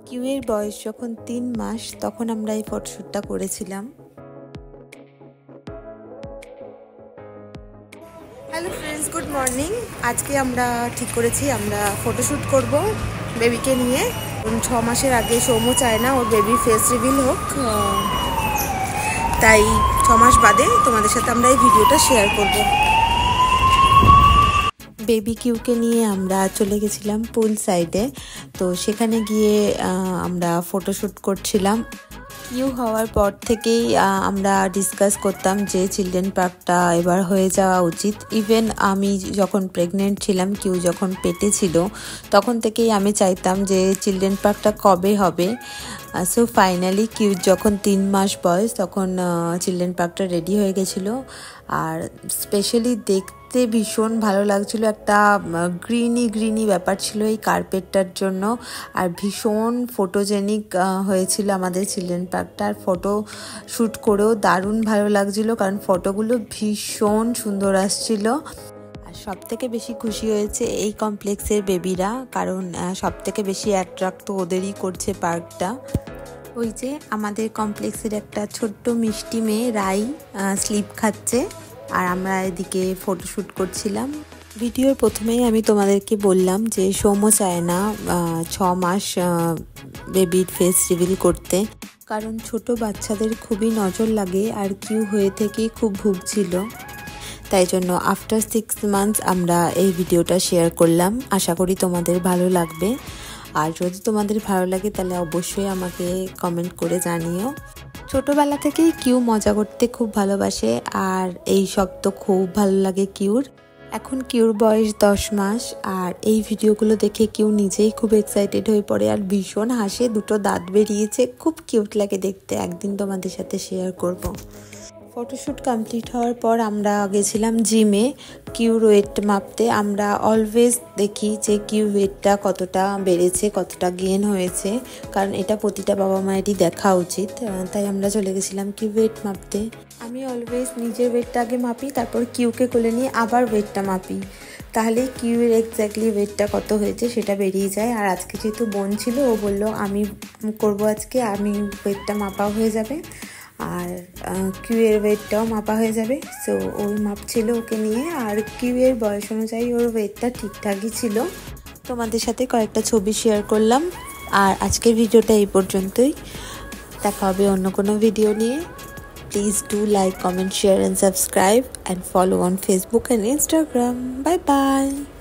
কিউয়ের বয়স যখন 3 মাস তখন আমরা এই ফটোশ্যুটটা করেছিলাম। Hello friends, good morning. আজকে আমরা ঠিক করেছি আমরা ফটোশ্যুট করব বেবিকে নিয়ে। 6 মাসের আগে সৌম্য চায় না ওর বেবির ফেস রিভিল হোক, তাই 6 মাস বাদে তোমাদের সাথে আমরা এই ভিডিওটা শেয়ার করব। বেবি কিউকে নিয়ে আমরা চলে গেছিলাম পুল সাইডে, তো সেখানে গিয়ে আমরা ফটোশ্যুট করছিলাম। কিউ হওয়ার পর থেকেই আমরা ডিসকাস করতাম যে চিলড্রেন পার্কটা এবার হয়ে যাওয়া উচিত। ইভেন আমি যখন প্রেগনেন্ট ছিলাম, কিউ যখন পেটে ছিল, তখন থেকেই আমি চাইতাম যে চিলড্রেন পার্কটা কবে হবে। সো ফাইনালি কিউ যখন 3 মাস বয়স তখন চিলড্রেন পার্কটা রেডি হয়ে গেছিলো। আর স্পেশালি দেখতে ভীষণ ভালো লাগছিল, একটা গ্রিনি ব্যাপার ছিল এই কার্পেটটার জন্য। আর ভীষণ ফটোজেনিক হয়েছিল আমাদের চিলড্রেন পার্কটা। আর ফটো শ্যুট করেও দারুণ ভালো লাগছিল, কারণ ফটোগুলো ভীষণ সুন্দর আসছিল। আর সবথেকে বেশি খুশি হয়েছে এই কমপ্লেক্সের বেবিরা, কারণ সবথেকে বেশি অ্যাট্রাক্ট তো ওদেরই করছে পার্কটা। ওই যে আমাদের কমপ্লেক্সের একটা ছোট্ট মিষ্টি মেয়ে রাই স্লিপ খাচ্ছে, আর আমরা এদিকে ফটোশ্যুট করছিলাম। ভিডিওর প্রথমেই আমি তোমাদেরকে বললাম যে সৌম্য চায় না 6 মাস বেবির ফেস রিভিল করতে, কারণ ছোট বাচ্চাদের খুবই নজর লাগে, আর কিউ হয়ে থেকেই খুব ভুগছিল। তাই জন্য আফটার 6 মান্থস আমরা এই ভিডিওটা শেয়ার করলাম। আশা করি তোমাদের ভালো লাগবে, আর যদি তোমাদের ভালো লাগে তাহলে অবশ্যই আমাকে কমেন্ট করে জানিও। ছোটবেলা থেকেই কিউ মজা করতে খুব ভালোবাসে, আর এই সব তো খুব ভালো লাগে কিউর। এখন কিউর বয়স 10 মাস, আর এই ভিডিওগুলো দেখে কিউ নিজেই খুব এক্সাইটেড হয়ে পড়ে আর ভীষণ হাসে। 2টো দাঁত বেরিয়েছে, খুব কিউট লাগে দেখতে। একদিন তোমাদের সাথে শেয়ার করব। ফটোশ্যুট কমপ্লিট হওয়ার পর আমরা গেছিলাম জিমে কিউর ওয়েট মাপতে। আমরা অলওয়েজ দেখি যে কিউ ওয়েটটা কতটা বেড়েছে, কতটা গেইন হয়েছে, কারণ এটা প্রতিটা বাবা মায়েরই দেখা উচিত। তাই আমরা চলে গেছিলাম কিউ ওয়েট মাপতে। আমি অলওয়েজ নিজের ওয়েটটা আগে মাপি, তারপর কিউকে কোলে নিয়ে আবার ওয়েটটা মাপি, তাহলে কিউয়ের এক্স্যাক্টলি ওয়েটটা কত হয়েছে সেটা বেরিয়ে যায়। আর আজকে যেহেতু বোন ছিল, ও বললো আমি করব আজকে, আমি ওয়েটটা মাপা হয়ে যাবে আর কিউয়ের ওয়েটটাও মাপা হয়ে যাবে। সো ওই মাপছিল ওকে নিয়ে, আর কিউয়ের বয়স অনুযায়ী ওর ওয়েটটা ঠিকঠাকই ছিল। তোমাদের সাথে কয়েকটা ছবি শেয়ার করলাম। আর আজকের ভিডিওটা এই পর্যন্তই, দেখা হবে অন্য কোনো ভিডিও নিয়ে। Please do like, comment, share and subscribe, and follow on Facebook and Instagram. Bye bye.